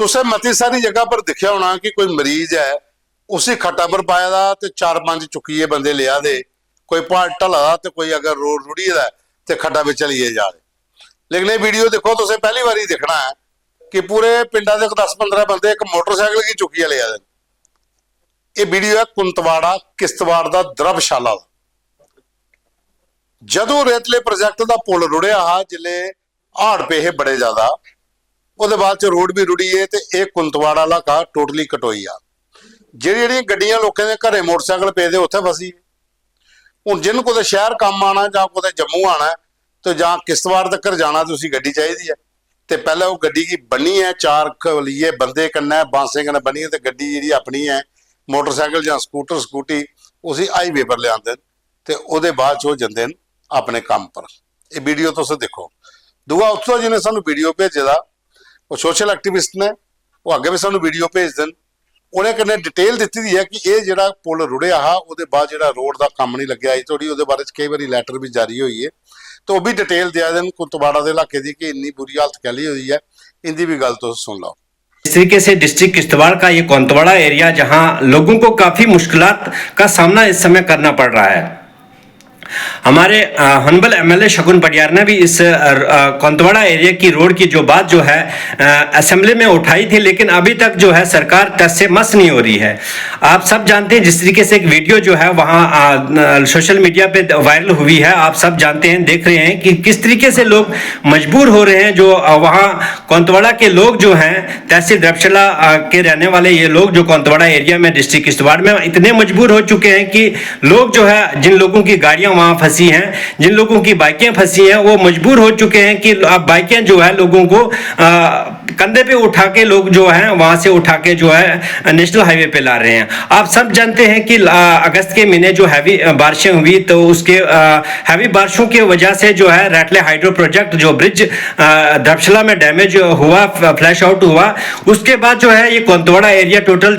तुसें मती सारी जगह पर दिखा होना कि कोई मरीज है उसी खट्टा पर पाए दा ते 4-5 चुक्किए बंदे लिया दे, कोई पहाड़ ढला दा ते कोई अगर रोड रुढ़ी दा ते खड्डा बिच चलिए जा रहे। लेकिन ये वीडियो देखो, तुसें पहली बारी दिखना है कि पूरे पिंडा के 10-15 बंदे एक मोटरसाइकिल की चुक्किया लिया दे। ये वीडियो है कुंतवाड़ा किश्तवाड़ का द्रवशाला दा। जदों रेतले प्रोजैक्ट का पुल रुढ़िया हा, जिले हाड़ पे है बड़े ज्यादा, उसके बाद च रोड भी रुढ़ी है, तो यह कुंतवाड़ा इलाका टोटली कटोई आ। जी गड्डियां लोगों के घरें मोटरसाइकिल पे दे उत्थे फसी। हुण जिन को शहर काम आना जां को जम्मू आना तो जां किश्तवाड़ तक जाना तो उसी गड्डी चाहिए है। तो पहले वो गड्डी की बनी है, 4 खलीए बंदे कन्नै बांसे कन्नै बनी है, तो गड्डी जी अपनी है मोटरसाइकिल जां स्कूटर स्कूटी उसी हाईवे पर ले आते तो वो बाद च जाते हैं अपने काम पर। ये वीडियो तुम देखो। दूआ उत्थों जिन्हें सानू वीडियो भेजे दा वो सोशल एक्टिविस्ट ने, वो अगे भी सानू वीडियो भेज देन। उन्हें कन्नै डिटेल दी है कि यह जो पुल रुढ़िया हा वो बाद जो रोड का काम नहीं लग्या आई थोड़ी, वो बारे कई बार लैटर भी जारी हुई है, तो वह भी डिटेल दिया देन कुंतवाड़ा के इलाके की कि इन्नी बुरी हालत कैली हुई है। इनकी भी गल तुम सुन लो। इस तरीके से डिस्ट्रिक्ट किश्तवाड़ का ये कुंतवाड़ा एरिया जहां लोगों को काफी मुश्किलात का सामना इस समय करना पड़ रहा है। हमारे हनबल एमएलए शगुन पटियार ने भी इस कुंतवाड़ा एरिया की रोड की जो बात जो है असेंबली में उठाई थी, लेकिन अभी तक जो है सरकार टस से मस नहीं हो रही है। आप सब जानते हैं जिस तरीके से एक वीडियो जो है वहां सोशल मीडिया पे वायरल हुई है, आप सब जानते हैं, देख रहे हैं कि किस तरीके से लोग मजबूर हो रहे हैं। जो वहां कुंतवाड़ा के लोग जो हैं, तहसील द्रवशाला के रहने वाले ये लोग जो कुंतवाड़ा एरिया में डिस्ट्रिक्ट किश्तवाड़ में इतने मजबूर हो चुके हैं कि लोग जो है, जिन लोगों की गाड़ियां वहां फंसी हैं, जिन लोगों की बाइकें फंसी हैं, वो मजबूर हो चुके हैं कि अब बाइकें जो है लोगों को कंधे पे उठा के लोग जो है वहां से उठा के जो है नेशनल हाईवे पे ला रहे हैं। आप सब जानते हैं कि अगस्त के महीने जो हैवी बारिशें हुई, तो उसके हैवी बारिशों की वजह से जो है रेटले हाइड्रो प्रोजेक्ट जो ब्रिज द्रवशाला में डैमेज हुआ, फ्लैश आउट हुआ, उसके बाद जो है ये कुंतवाड़ा एरिया टोटल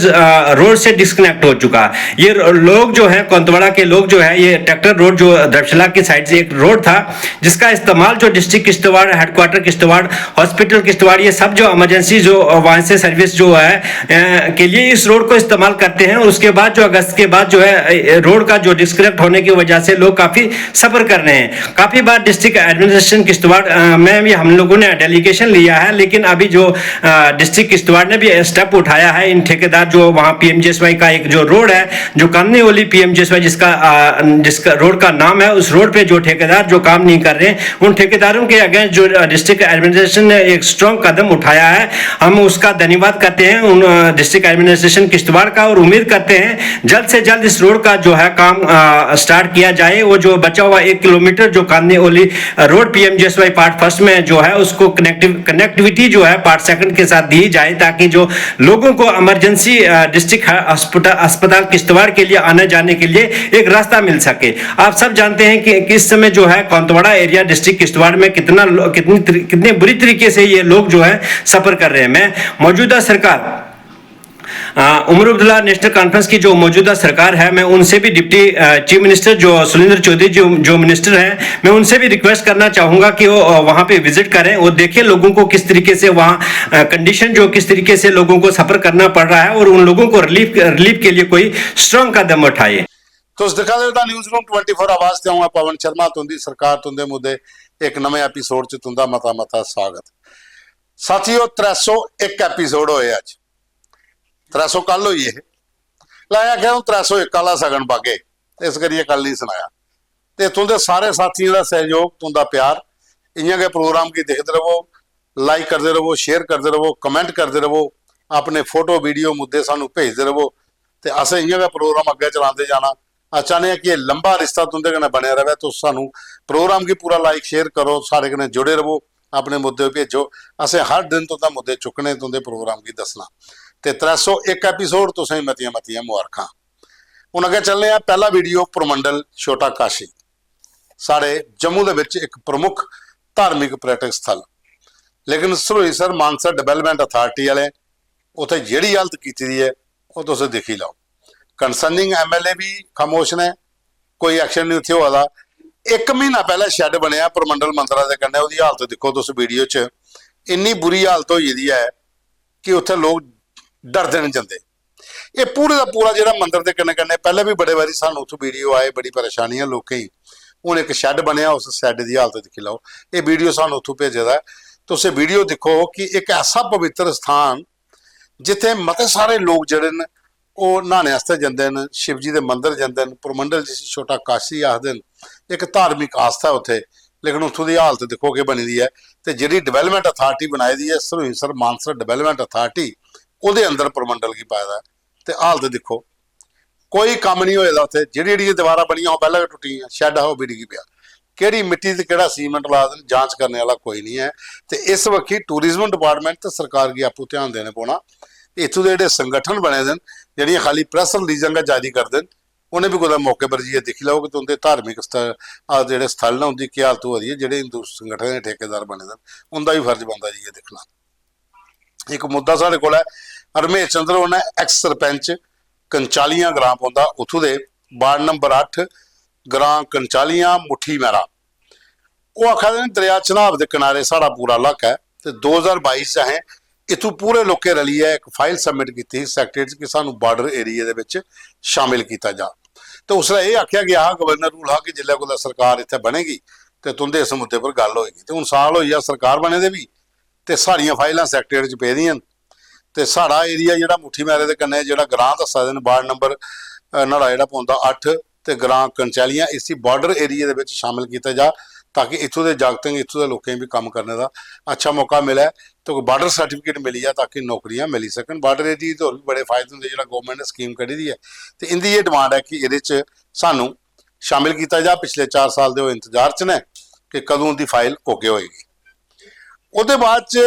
रोड से डिस्कनेक्ट हो चुका। ये लोग जो है कुंतवाड़ा के लोग जो है, ये ट्रैक्टर रोड जो द्रवशाला की साइड से एक रोड था जिसका इस्तेमाल जो district Kishtwar, headquarter Kishtwar, hospital Kishtwar, ये सब जो इमरजेंसी जो वहां से सर्विस जो है के लिए इस रोड को इस्तेमाल करते हैं। उसके बाद जो अगस्त के बाद जो है रोड का जो डिस्कनेक्ट होने की वजह से लोग काफी सफर कर रहे हैं। काफी बार डिस्ट्रिक्ट एडमिनिस्ट्रेशन किश्तवाड़ में भी हम लोगों ने डेलीगेशन लिया है, लेकिन अभी जो डिस्ट्रिक्ट किश्तवाड़ ने भी स्टेप उठाया है, इन ठेकेदार जो वहां पीएमजीएसवाई का एक जो रोड है, जो कामनी वाली पीएमजीएसवाई जिसका रोड का नाम है, उस रोड पे जो ठेकेदार जो काम नहीं कर रहे हैं, उन ठेकेदारों के अगेंस्ट जो डिस्ट्रिक्ट एडमिनिस्ट्रेशन ने एक स्ट्रॉन्ग कदम उठाया है, हम उसका धन्यवाद करते हैं उन डिस्ट्रिक्ट एडमिनिस्ट्रेशन किश्तवाड़ का, और उम्मीद करते हैं जल्द से जल्द इस रोड का जो है काम स्टार्ट किया जाए। वो जो बचा हुआ 1 किलोमीटर जो कामनी वाली रोड पीएमजीएसवाई पार्ट फर्स्ट में जो है उसको कनेक्टिविटी जो है पार्ट सेकंड के साथ दी जाए, ताकि जो लोगों को इमरजेंसी डिस्ट्रिक्ट अस्पताल किश्तवाड़ के लिए आने जाने के लिए एक रास्ता मिल सके। आप सब जानते हैं कि इस समय जो है कुंतवाड़ा एरिया डिस्ट्रिक्ट किश्तवाड़ में कितने बुरी तरीके से ये लोग जो है सफर कर रहे हैं। मैं मौजूदा सरकार उमर अब्दुल्ला नेशनल कॉन्फ्रेंस की जो मौजूदा सरकार है, मैं उनसे भी डिप्टी चीफ मिनिस्टर जो सुरेंद्र चौधरी जो मिनिस्टर हैं, मैं उनसे भी रिक्वेस्ट करना चाहूंगा कि वो वहां पे विजिट करें और देखें लोगों को किस तरीके से वहां कंडीशन जो किस तरीके से लोगों को सफर करना पड़ रहा है, और उन लोगों को रिलीफ के लिए कोई स्ट्रॉन्ग कदम उठाए। तो दिखा देता न्यूज़ रूम 24 आवाज ते हूं पवन शर्मा, तुंदी सरकार तुंदे मुद्दे एक नवे एपीसोड च तुंदा मता मता स्वागत। साथियों 301 एपीसोड होए अज, 300 कल हुई है, लाया क्या 301 वाला सगन बागे, इस करिए कल नहीं सुनाया। तो तुंदे सारे साथियों का सहयोग, तुंदा प्यार, इयां के प्रोग्राम की देखते रहो, लाइक करते रहो, शेयर करते रहो, कमेंट करते रहो, अपने फोटो वीडियो मुद्दे सानू भेजते रहो, तो अस इयां का प्रोग्राम अगे चलाते जाना। चाहते हैं कि ये लंबा रिश्ता तुंदे कन्नै बने रहे, तो सानू प्रोग्राम की पूरा लाइक शेयर करो, सारे कन्नै जुड़े रहो, अपने मुद्दे भेजो। असें हर दिन तुंदा मुद्दे चुकने, तुंदे प्रोग्राम की दसना। तो 301 एपीसोड तुसें मतियां मतियां मुबारखां। हुण अगे चलने आ पहला वीडियो परमंडल छोटा काशी, साढ़े जम्मू दे विच एक प्रमुख धार्मिक पर्यटक स्थल, लेकिन सरोईसर मानसर डिवेलपमेंट अथॉरिटी वाले उत्थे जिहड़ी हालत कीती है वो तुसीं देखी लो। कंसर्निंग एमएलए भी खामोश ने, कोई एक्शन नहीं उत्थे होआ। 1 महीना पहले शैड बनया परमंडल मंदरा के कन्नै, उसकी हालत देखो तुस वीडियो च, इन्नी बुरी हालत होई दी है ਕਿ ਉੱਥੇ ਲੋਕ ਡਰਦੇ ਨਹੀਂ ਜਾਂਦੇ। ਇਹ ਪੂਰੇ ਦਾ ਪੂਰਾ ਜਿਹੜਾ ਮੰਦਿਰ ਦੇ ਕਿੰਨੇ ਕਿੰਨੇ ਪਹਿਲੇ ਵੀ ਬੜੇ ਵਾਰੀ ਸਾਨੂੰ ਉੱਥੋਂ ਵੀਡੀਓ ਆਏ, ਬੜੀ ਪਰੇਸ਼ਾਨੀਆਂ ਲੋਕਾਂ ਹੀ। ਹੁਣ ਇੱਕ ਸ਼ੈੱਡ ਬਣਿਆ, ਉਸ ਸ਼ੈੱਡ ਦੀ ਹਾਲਤ ਦੇਖੀ ਲਓ। ਇਹ ਵੀਡੀਓ ਸਾਨੂੰ ਉੱਥੋਂ ਭੇਜਦਾ, ਤੁਸੀਂ ਵੀਡੀਓ ਦੇਖੋ ਕਿ ਇੱਕ ਐਸਾ ਪਵਿੱਤਰ ਸਥਾਨ ਜਿੱਥੇ ਮਤੇ ਸਾਰੇ ਲੋਕ ਜਿਹੜੇ ਨੇ ਉਹ ਨਹਾਣੇ ਵਾਸਤੇ ਜਾਂਦੇ ਨੇ, शिव जी ਦੇ ਮੰਦਿਰ ਜਾਂਦੇ ਨੇ, ਪ੍ਰਮੰਡਲ ਜਿਸ ਛੋਟਾ ਕਾਸ਼ੀ ਆਖਦੇ ਨੇ, ਇੱਕ ਧਾਰਮਿਕ ਆਸਥਾ ਉੱਥੇ। ਲੇਕਿਨ ਉੱਥੋਂ ਦੀ ਹਾਲਤ ਦੇਖੋ ਕਿ ਬਣੀ ਦੀ ਹੈ। ਤੇ ਜਿਹੜੀ ਡਿਵੈਲਪਮੈਂਟ ਅਥਾਰਟੀ ਬਣਾਈ ਦੀ ਹੈ ਸਰਵਿੰਸਰ ਮਾਨਸਰ ਡਿਵੈਲਪਮੈਂਟ ਅਥਾਰਟੀ, ਉਹਦੇ ਅੰਦਰ ਪ੍ਰਮੰਡਲ ਕੀ ਪਾਇਆ ਤੇ ਹਾਲਤ ਦੇਖੋ, ਕੋਈ ਕੰਮ ਨਹੀਂ ਹੋਏਦਾ ਉੱਥੇ। ਜਿਹੜੀਆਂ ਦੀਵਾਰਾਂ ਬਣੀਆਂ ਉਹ ਪਹਿਲਾਂ ਟੁੱਟੀਆਂ, ਸ਼ੈੱਡ ਉਹ ਵੀ ਡਿੱਗੀ ਪਿਆ। ਕਿਹੜੀ ਮਿੱਟੀ ਤੇ ਕਿਹੜਾ ਸੀਮੈਂਟ ਲਾ ਦੇਣ, ਜਾਂਚ ਕਰਨ ਵਾਲਾ ਕੋਈ ਨਹੀਂ ਹੈ। ਤੇ ਇਸ ਵਕਤ ਟੂਰਿਜ਼ਮ ਡਿਪਾਰਟਮੈਂਟ ਤੇ ਸਰਕਾਰ ਕੀ ਆਪੂ ਧਿਆਨ ਦੇਣੇ ਪਾਉਣਾ। ਇੱਥੋਂ ਦੇ ਜਿਹੜੇ ਸੰਗਠਨ ਬਣੇ ਨੇ, ਜਿਹੜੀਆਂ ਖਾਲੀ ਪ੍ਰੈਸ ਰਿਲੀਜ਼ਾਂ ਜਾਰੀ ਕਰਦੇ ਨੇ, ਉਹਨੇ ਵੀ ਕੋਈ ਮੌਕੇ ਪਰ ਜੀ ਦੇਖ ਲਓ ਕਿ ਤੁੰਦੇ ਧਾਰਮਿਕ ਸਥਲ ਜਿਹੜੇ ਸਥਲ ਨੇ ਉਹਦੀ ਕੀ ਹਾਲਤ ਹੋ ਰਹੀ ਹੈ। ਜਿਹੜੇ ਹਿੰਦੂ ਸੰਗਠਨ ਦੇ ਠੇਕੇਦਾਰ ਬਣੇ ਨੇ ਉਹਦਾ ਵੀ ਫਰਜ਼ ਬਣਦਾ ਜੀ ਇਹ ਦੇਖਣਾ। ਇੱਕ ਮੁੱਦਾ ਸਾਡੇ ਕੋਲ ਹੈ, ਰਮੇਸ਼ ਚੰਦਰ ਉਹਨਾਂ ਐਕਸ ਸਰਪੰਚ ਕੰਚਾਲੀਆਂ ਗ੍ਰਾਮ ਪਾਉਂਦਾ, ਉੱਥੋਂ ਦੇ ਵਾਰਡ ਨੰਬਰ 8 ਗ੍ਰਾਮ ਕੰਚਾਲੀਆਂ ਮੁੱਠੀ ਮਹਿਰਾ। ਉਹ ਆਖਦੇ ਨੇ ਦਰਿਆ ਚਨਾਬ ਦੇ ਕਿਨਾਰੇ ਸਾਡਾ ਪੂਰਾ ਇਲਾਕਾ ਹੈ ਤੇ 2022 ਚ ਹੈ ਇਥੋਂ ਪੂਰੇ ਲੋਕੇ ਰਲੀ ਹੈ। ਇੱਕ ਫਾਈਲ ਸਬਮਿਟ ਕੀਤੀ ਸੈਕਟਰੀਏਟ 'ਚ ਕਿ ਸਾਨੂੰ ਬਾਰਡਰ ਏਰੀਆ ਦੇ ਵਿੱਚ ਸ਼ਾਮਿਲ ਕੀਤਾ ਜਾ। ਤੇ ਉਸ ਲਈ ਇਹ ਆਖਿਆ ਗਿਆ ਗਵਰਨਰ ਰੂਲ ਆ ਕਿ ਜਿੱਲੇ ਕੋਲ ਸਰਕਾਰ ਇੱਥੇ ਬਣੇਗੀ ਤੇ ਤੁੰਦੇ ਇਸ ਮੁੱਦੇ ਪਰ ਗੱਲ ਹੋਏਗੀ। ਤੇ ਹੁਣ ਸਾਲ ਹੋਈ ਆ ਸਰਕਾਰ ਬਣੇ ਦੇ ਵੀ, ਤੇ ਸਾਰੀਆਂ ਫਾਈਲਾਂ ਸੈਕਟਰੀਏਟ 'ਚ ਪੈ ਦੀਆਂ। ਤੇ ਸਾਡਾ ਏਰੀਆ ਜਿਹੜਾ ਮੁੱਠੀ ਮਹਿਰੇ ਦੇ ਕੰਨੇ ਜਿਹੜਾ ਗ੍ਰਾਂ ਦੱਸਾ ਦੇ ਨੇ ਵਾਰਡ ਨੰਬਰ ਨਾਲਾ ਜਿਹੜਾ ਪਾਉਂਦਾ 8 ਤੇ ਗ੍ਰਾਂ ਕੰਚਾਲੀਆਂ ਇਸੀ ਬਾਰਡਰ ਏਰੀਆ ਦੇ ਵਿੱਚ ਸ਼ਾਮਿਲ ਕੀਤਾ ਜਾ, ਤਾਂ ਕਿ ਇੱਥੋਂ ਦੇ ਜਾਗਤਾਂ ਇੱਥੋਂ ਦੇ ਲੋਕਾਂ ਵੀ ਕੰਮ ਕਰਨੇ ਦਾ ਅੱਛਾ ਮੌਕਾ ਮਿਲੇ ਤੇ ਕੋਈ ਬਾਰਡਰ ਸਰਟੀਫਿਕੇਟ ਮਿਲੀ ਆ ਤਾਂ ਕਿ ਨੌਕਰੀਆਂ ਮਿਲ ਸਕਣ। ਬਾਰਡਰ ਏਰੀਆ ਦੇ ਹੋਰ ਵੀ ਬੜੇ ਫਾਇਦੇ ਹੁੰਦੇ ਜਿਹੜਾ ਗਵਰਨਮੈਂਟ ਨੇ ਸਕੀਮ ਕੱਢੀ ਦੀ ਹੈ। ਤੇ ਇੰਦੀ ਇਹ ਡਿਮਾਂਡ ਹੈ ਕਿ ਇਹਦੇ 'ਚ ਸਾਨੂੰ ਸ਼ਾਮਿਲ ਕੀਤਾ ਜਾ। ਪਿਛਲੇ 4 ਸਾਲ ਦੇ ਉਹ ਇੰਤਜ਼ਾਰ 'ਚ ਨੇ ਕਿ ਕਦੋਂ ਦੀ ਫਾਈਲ ਓਕੇ ਹੋਏਗੀ। ਉਹਦੇ ਬਾਅਦ 'ਚ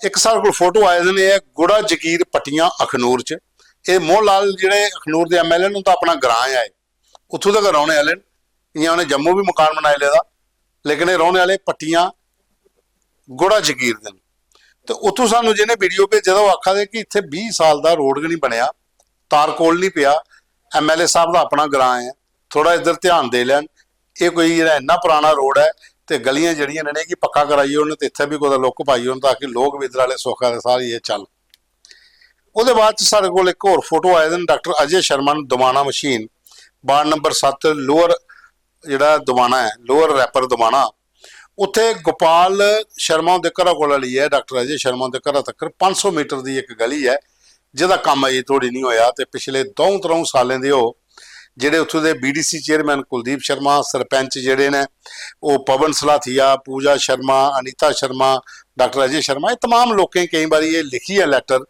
ਇੱਕ ਸਾਡੇ ਕੋਲ ਫੋਟੋ ਆਏ ਨੇ, ਇਹ ਗੁੜਾ ਜਗੀਰ ਪੱਟੀਆਂ ਅਖਨੂਰ 'ਚ। ਇਹ ਮੋਹਨ ਲਾਲ ਜਿਹੜੇ ਅਖਨੂਰ ਦੇ ਐਮਐਲਏ ਨੂੰ ਤਾਂ ਆਪਣਾ ਗ੍ਰਾਂ ਆਏ, ਉੱਥੋਂ ਤੱਕ ਰਹਿਣੇ ਵਾਲੇ ਨੇ। ਇਹਨਾਂ ਨੇ ਜੰਮੂ ਵੀ ਮਕਾਨ ਬਣਾਏ ਲੈਦਾ, ਲੇਕਿਨ ਇਹ ਰਹਿਣੇ ਵਾਲੇ ਪੱਟੀਆਂ ਗੁੜਾ ਜਗੀਰ ਦੇ। ਤੇ ਉੱਥੋਂ ਸਾਨੂੰ ਜਿਹਨੇ ਵੀਡੀਓ ਭੇਜਿਆ ਉਹ ਆਖਾ ਦੇ ਕਿ ਇੱਥੇ 20 ਸਾਲ ਦਾ ਰੋਡ ਨਹੀਂ ਬਣਿਆ, ਤਾਰਕੋਲ ਨਹੀਂ ਪਿਆ। ਐਮਐਲਏ ਸਾਹਿਬ ਦਾ ਆਪਣਾ ਗ੍ਰਾਂ ਹੈ, ਥੋੜਾ ਇੱਧਰ ਧਿਆਨ ਦੇ ਲੈਣ। ਇਹ ਕੋਈ ਜਿਹੜਾ ਇੰਨਾ ਪੁਰਾਣਾ ਰੋਡ ਹੈ ਤੇ ਗਲੀਆਂ ਜਿਹੜੀਆਂ ਨੇ ਕਿ ਪੱਕਾ ਕਰਾਈਏ ਉਹਨੇ, ਤੇ ਇੱਥੇ ਵੀ ਕੋਈ ਲੁੱਕ ਪਾਈ ਉਹਨੂੰ ਤਾਂ ਕਿ ਲੋਕ ਵੀ ਇੱਧਰ ਵਾਲੇ ਸੁੱਖਾਂ ਦੇ ਸਾਰੀ ਇਹ ਚੱਲ। ਉਹਦੇ ਬਾਅਦ ਚ ਸਾਡੇ ਕੋਲ ਇੱਕ ਹੋਰ ਫੋਟੋ ਆਏ ਨੇ ਡਾਕਟਰ ਅਜੇ ਸ਼ਰਮਾ ਨੂੰ ਦਵਾਨਾ ਮਸ਼ੀਨ ਵਾਰਡ ਨੰਬਰ 7 ਲੋਅਰ ਜਿਹੜਾ ਦਵਾਨਾ ਹੈ, ਲੋਅਰ ਰੈਪਰ ਦਵਾਨਾ। ਉੱਥੇ ਗੋਪਾਲ ਸ਼ਰਮਾ ਦੇ ਘਰਾਂ ਕੋਲ ਵਾਲੀ ਹੈ ਡਾਕਟਰ ਅਜੇ ਸ਼ਰਮਾ ਦੇ ਘਰਾਂ ਤੱਕ 500 ਮੀਟਰ ਦੀ ਇੱਕ ਗਲੀ ਹੈ ਜਿਹਦਾ ਕੰਮ ਅਜੇ ਥੋੜੀ ਨਹੀਂ ਹੋਇਆ। ਤੇ ਪਿਛਲੇ 2-3 ਸਾਲਾਂ ਦੇ ਉਹ ਜਿਹੜੇ ਉੱਥੋਂ ਦੇ BDC ਚੇਅਰਮੈਨ ਕੁਲਦੀਪ ਸ਼ਰਮਾ, ਸਰਪੰਚ ਜਿਹੜੇ ਨੇ ਉਹ ਪਵਨ ਸਲਾਥੀਆ, ਪੂਜਾ ਸ਼ਰਮਾ, ਅਨੀਤਾ ਸ਼ਰਮਾ, ਡਾਕਟਰ ਅਜੇ ਸ਼ਰਮਾ, ਇਹ तमाम ਲੋਕਾਂ ਕਈ ਵਾਰੀ ਇਹ ਲਿਖੀ ਹੈ ਲੈਟਰ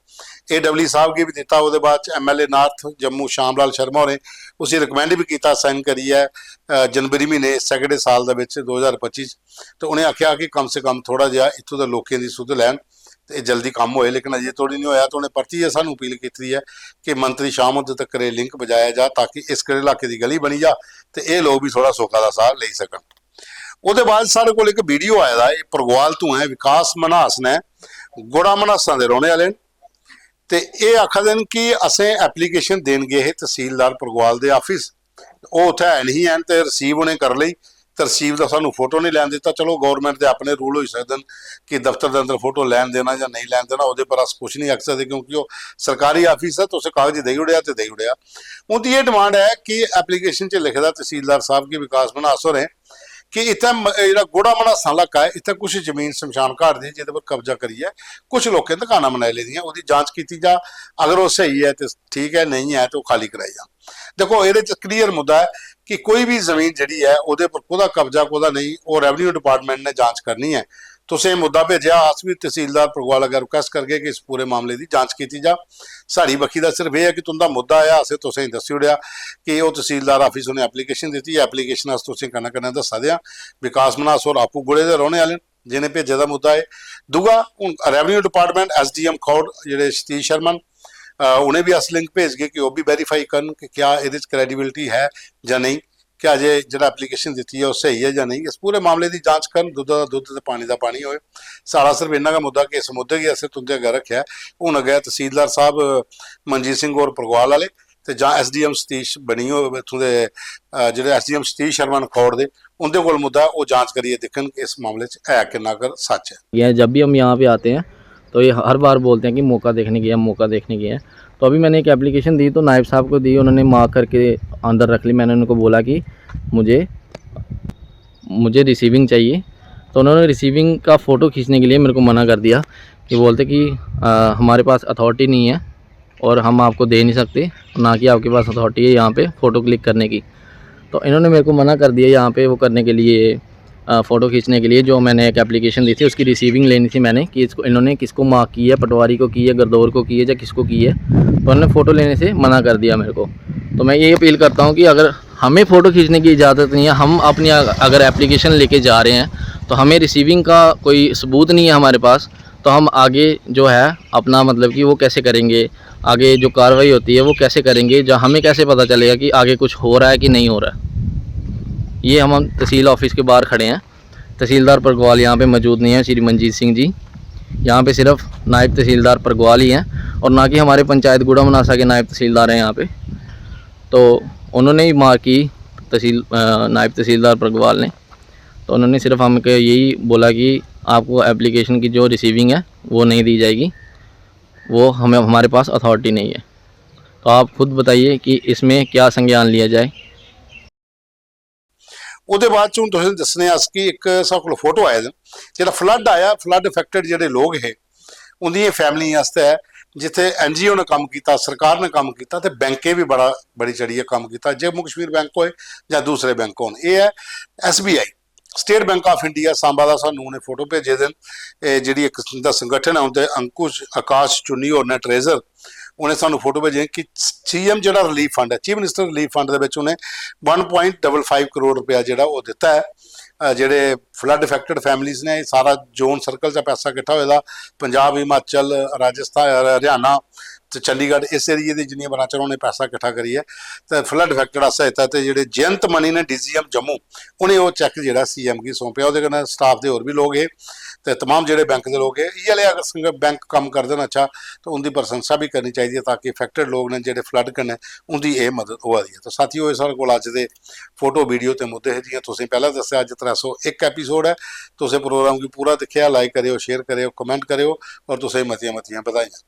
AW ਸਾਹਿਬ ਕੀ ਵੀ ਦਿੱਤਾ। ਉਹਦੇ ਬਾਅਦ ਚ MLA ਨਾਰਥ ਜੰਮੂ ਸ਼ਾਮ ਲਾਲ ਸ਼ਰਮਾ ਹੋਰੇ ਉਸੇ ਰਿਕਮੈਂਡ ਵੀ ਕੀਤਾ, ਸਾਈਨ ਕਰੀ ਹੈ जनवरी ਮਹੀਨੇ ਸੈਕਿੰਡ ਸਾਲ ਦੇ ਵਿੱਚ 2025 ਤੇ ਉਹਨੇ ਆਖਿਆ ਕਿ ਕਮ ਸੇ ਕਮ ਥੋੜਾ ਜਿਹਾ ਇੱਥੋਂ ਦੇ ਲੋਕਾਂ ਦੀ ਸੁਧ ਲੈਣ ਤੇ ਜਲਦੀ ਕੰਮ ਹੋਏ। ਲੇਕਿਨ ਅਜੇ ਥੋੜੀ ਨਹੀਂ ਹੋਇਆ। ਤਾਂ ਉਹਨੇ ਪਰਤੀ ਹੈ ਸਾਨੂੰ ਅਪੀਲ ਕੀਤੀ ਹੈ ਕਿ ਮੰਤਰੀ ਸ਼ਾਮ ਉਦੋਂ ਤੱਕ ਇਹ ਲਿੰਕ ਬਜਾਇਆ ਜਾ ਤਾਂ ਕਿ ਇਸ ਕਿਹੜੇ ਇਲਾਕੇ ਦੀ ਗਲੀ ਬਣੀ ਜਾ ਤੇ ਇਹ ਲੋਕ ਵੀ ਥੋੜਾ ਸੌਖਾ ਦਾ ਸਾਹ ਲੈ ਸਕਣ। ਉਹਦੇ ਬਾਅਦ ਸਾਡੇ ਕੋਲ ਇੱਕ ਵੀਡੀਓ ਆਇਆ ਦਾ, ਇਹ ਪ੍ਰਗਵਾਲ ਤੋਂ ਹੈ, ਵਿਕਾਸ ਮਨਹਾਸ ਨੇ ਗੁੜਾ ਮਨਹਾਸਾਂ ਦੇ ਰਹਿਣੇ ਵਾਲੇ ਤੇ ਇਹ ਆਖਦੇ ਨੇ ਕਿ ਅਸੀਂ ਐਪਲੀਕੇਸ਼ਨ ਦੇਣ ਗਏ ਹੈ ਤਹਿਸੀਲਦਾਰ ਪ੍ਰਗਵਾਲ ਦੇ ਆਫਿਸ, ਉਹ ਉੱਥੇ ਹੈ ਨਹੀਂ ਹਨ ਤੇ ਰਿਸੀਵ ਉਹਨੇ ਕਰ ਲਈ ਤੇ ਰਿਸੀਵ ਦਾ ਸਾਨੂੰ ਫੋਟੋ ਨਹੀਂ ਲੈਣ ਦਿੱਤਾ। ਚਲੋ ਗਵਰਨਮੈਂਟ ਦੇ ਆਪਣੇ ਰੂਲ ਹੋ ਸਕਦੇ ਨੇ ਕਿ ਦਫ਼ਤਰ ਦੇ ਅੰਦਰ ਫੋਟੋ ਲੈਣ ਦੇਣਾ ਜਾਂ ਨਹੀਂ ਲੈਣ ਦੇਣਾ, ਉਹਦੇ ਪਰ ਅਸੀਂ ਕੁਛ ਨਹੀਂ ਆਖ ਸਕਦੇ ਕਿਉਂਕਿ ਉਹ ਸਰਕਾਰੀ ਆਫਿਸ ਹੈ। ਤੁਸੀਂ ਕਾਗਜ਼ ਦੇ ਉੜਿਆ ਤੇ ਦੇ ਉੜਿਆ। ਉਹਦੀ ਇਹ ਡਿਮਾਂਡ ਹੈ ਕਿ ਐਪਲੀਕੇਸ਼ਨ 'ਚ ਲਿਖਦਾ ਤਹਿਸੀਲਦਾਰ ਸਾਹਿਬ ਕੀ ਵਿਕਾਸ ਮਨਹਾਸ ਹੋ ਰਹੇ कि इतना जो गुड़ा मनासा इलाका है इतना कुछ जमीन शमशान घाट दी जिहदे पर कब्जा करिए कुछ लोगों ने दुकाना बनाई ली दी, उसकी जांच की जा, अगर वो सही है तो ठीक है, नहीं है तो खाली कराई जा। देखो ये क्लीयर मुद्दा है कि कोई भी जमीन जी है वो कोदा कब्जा कोदा नहीं, वो रेवन्यू डिपार्टमेंट ने जांच करनी है। तुसीं मुद्दा भेजा, अस भी तहसीलदार प्रगवाल अगर रिक्वेस्ट करके कि इस पूरे मामले की जांच की जा। साड़ी बखी का सिर्फ यह है कि तुंदा मुद्दा आया असें तुसें दस्सी ओड़िया कि वो तहसीलदार ऑफिस उन्हें एप्लीकेशन दी, एप्लीकेशन अस तुसीं कन्नै कन्नै दस्सा देआं। विकास मनहास होर आपू गुड़े दे रौहने आह्ले जिन्हें भेजे दा मुद्दा है। दूआ हुण रेवन्यू डिपार्टमेंट SDM खौड़ जिहड़े सतीश शर्मा उन्हें भी अस लिंक भेज गए कि वह भी वेरीफाई करन कि क्या ये क्रैडिबिलिटी है या नहीं, क्या जे जो एप्लीकेशन दी है वो सही है या नहीं। इस पूरे मामले की जांच कर, दुध का दुध तो पानी का पानी होए। सारा सिर्फ इन्ना का मुद्दा कि इस मुद्दे की असं तुंदे अगर रखा हूँ अगे तहसीलदार साहब मनजीत सिंह और प्रगवाल वाले तो जां SDM सतीश बनी हो इतों के जो SDM सतीश शर्मा खौड़ दे उनके कोल मुद्दा वो जांच करिए देखन कि इस मामले है कितना कर सच है। जब भी हम यहाँ पे आते हैं तो ये हर बार बोलते हैं कि मौका देखने गए हैं, मौका देखने गए हैं। तो अभी मैंने एक एप्लीकेशन दी तो नायब साहब को दी, उन्होंने मार्क करके अंदर रख ली। मैंने उनको बोला कि मुझे रिसीविंग चाहिए, तो उन्होंने रिसीविंग का फ़ोटो खींचने के लिए मेरे को मना कर दिया कि बोलते कि हमारे पास अथॉरिटी नहीं है और हम आपको दे नहीं सकते, ना कि आपके पास अथॉरिटी है यहाँ पे फ़ोटो क्लिक करने की। तो इन्होंने मेरे को मना कर दिया यहाँ पे वो करने के लिए, फ़ोटो खींचने के लिए। जो मैंने एक एप्लीकेशन दी थी उसकी रिसीविंग लेनी थी मैंने कि इसको इन्होंने किसको मार्क की है, पटवारी को की है, गरदौर को की है या किसको की है। तो उन्होंने फ़ोटो लेने से मना कर दिया मेरे को। तो मैं ये अपील करता हूँ कि अगर हमें फ़ोटो खींचने की इजाज़त नहीं है, हम अपनी अगर एप्लीकेशन लेके जा रहे हैं तो हमें रिसीविंग का कोई सबूत नहीं है हमारे पास, तो हम आगे जो है अपना मतलब कि वो कैसे करेंगे, आगे जो कार्रवाई होती है वो कैसे करेंगे, जहाँ हमें कैसे पता चलेगा कि आगे कुछ हो रहा है कि नहीं हो रहा है। ये हम तहसील ऑफिस के बाहर खड़े हैं। तहसीलदार परगवाल यहाँ पे मौजूद नहीं है, श्री मनजीत सिंह जी। यहाँ पे सिर्फ नायब तहसीलदार परगवाल ही हैं और ना कि हमारे पंचायत गुड़ा मनासा के नायब तहसीलदार हैं यहाँ पे। तो उन्होंने ही मार्क की नायब तहसीलदार परगवाल ने। तो उन्होंने सिर्फ हमको यही बोला कि आपको एप्लीकेशन की जो रिसीविंग है वो नहीं दी जाएगी, वो हमारे पास अथॉरिटी नहीं है। तो आप खुद बताइए कि इसमें क्या संज्ञान लिया जाए। ਉਹਦੇ ਬਾਅਦ ਚੋਂ ਤੁਸੀਂ ਦੱਸਨੇ ਅਸ ਕਿ ਇੱਕ ਸਾਡੇ ਕੋਲ ਫੋਟੋ ਆਇਆ ਜਿਹੜਾ ਫਲੱਡ ਆਇਆ, ਫਲੱਡ ਅਫੈਕਟਡ ਜਿਹੜੇ ਲੋਕ ਹੈ ਉਹਦੀਆਂ ਫੈਮਿਲੀ ਵਾਸਤੇ ਹੈ, ਜਿੱਥੇ ਐਨਜੀਓ ਨੇ ਕੰਮ ਕੀਤਾ, ਸਰਕਾਰ ਨੇ ਕੰਮ ਕੀਤਾ ਤੇ ਬੈਂਕੇ ਵੀ ਬੜੀ ਚੜੀ ਹੈ ਕੰਮ ਕੀਤਾ, ਜੰਮੂ ਕਸ਼ਮੀਰ ਬੈਂਕ ਹੋਏ ਜਾਂ ਦੂਸਰੇ ਬੈਂਕ ਹੋਣ। ਇਹ ਹੈ SBI state bank of India Samba ਦਾ। ਸਾਨੂੰ ਉਹਨੇ ਫੋਟੋ ਭੇਜੇ ਦਿਨ, ਇਹ ਜਿਹੜੀ ਇੱਕ ਦਾ ਸੰਗਠਨ ਹੈ ਉਹਦੇ ਅੰਕੁਸ਼ ਆਕਾਸ਼ ਚੁੰਨੀ ਹੋਰ ਨੇ ਟ੍ਰੇਜ਼ਰ, ਉਹਨੇ ਸਾਨੂੰ ਫੋਟੋ ਭੇਜੇ ਕਿ CM ਜਿਹੜਾ ਰਿਲੀਫ ਫੰਡ ਹੈ, ਚੀਫ ਮਿਨਿਸਟਰ ਰਿਲੀਫ ਫੰਡ ਦੇ ਵਿੱਚ ਉਹਨੇ 1.55 ਕਰੋੜ ਰੁਪਇਆ ਜਿਹੜਾ ਉਹ ਦਿੱਤਾ ਹੈ। ਜਿਹੜੇ ਫਲੱਡ ਇਫੈਕਟਡ ਫੈਮਿਲੀਜ਼ ਨੇ, ਸਾਰਾ ਜ਼ੋਨ ਸਰਕਲ 'ਚ ਪੈਸਾ ਇਕੱਠਾ ਹੋਇਆ, ਪੰਜਾਬ, ਹਿਮਾਚਲ, ਰਾਜਸਥਾਨ, ਹਰਿਆਣਾ ਤੇ ਚੰਡੀਗੜ੍ਹ, ਇਸ ਏਰੀਏ ਦੇ ਜਿੰਨੀਆਂ ਬਰਾਂਚਾਂ ਉਹਨੇ ਪੈਸਾ ਇਕੱਠਾ ਕਰੀ ਹੈ ਤੇ ਫਲੱਡ ਇਫੈਕਟਡ ਆਸਾ ਦਿੱਤਾ। ਤੇ ਜਿਹੜੇ ਜਯੰਤ ਮਨੀ ਨੇ DGM ਜੰਮੂ, ਉਹਨੇ ਉਹ ਚੈੱਕ ਜਿਹੜਾ CM ਕੀ ਸੌਂਪਿਆ। ਉਹਦੇ ਨਾਲ ਸਟਾਫ ਦੇ ਹੋਰ ਵੀ ਲੋਕ ਹੈ ਤੇ तमाम ਜਿਹੜੇ ਬੈਂਕ ਦੇ ਲੋਕ ਹੈ। ਇਹ ਵਾਲੇ ਅਗਰ ਬੈਂਕ ਕੰਮ ਕਰਦੇ ਨੇ ਅੱਛਾ ਤਾਂ ਉਹਦੀ ਪ੍ਰਸ਼ੰਸਾ ਵੀ ਕਰਨੀ ਚਾਹੀਦੀ ਹੈ, ਤਾਂ ਕਿ ਇਫੈਕਟਡ ਲੋਕ ਨੇ ਜਿਹੜੇ ਫਲੱਡ ਕਰਨੇ ਉਹਦੀ ਇਹ ਮਦਦ ਹੋ ਰਹੀ ਹੈ। ਤਾਂ ਸਾਥੀਓ, ਇਹ ਸਾਡੇ ਕੋਲ ਅੱਜ ਦੇ ਫੋਟੋ ਵੀਡੀਓ ਤੇ ਮੁੱਦੇ ਹੈ ਜਿਵੇਂ ਤੁਸੀਂ ਪਹਿਲਾਂ ਦੱਸਿਆ। ਅੱਜ 301 ਐਪੀਸੋਡ ਹੈ। ਤੁਸੀਂ ਪ੍ਰੋਗਰਾਮ ਕੀ ਪੂਰਾ ਦੇਖਿਆ, ਲਾਈਕ ਕਰਿਓ, ਸ਼ੇਅਰ ਕਰਿਓ, ਕਮੈਂਟ ਕਰਿਓ ਔਰ ਤੁਸੀਂ ਮਤੀਆਂ ਵਧਾਈਆਂ।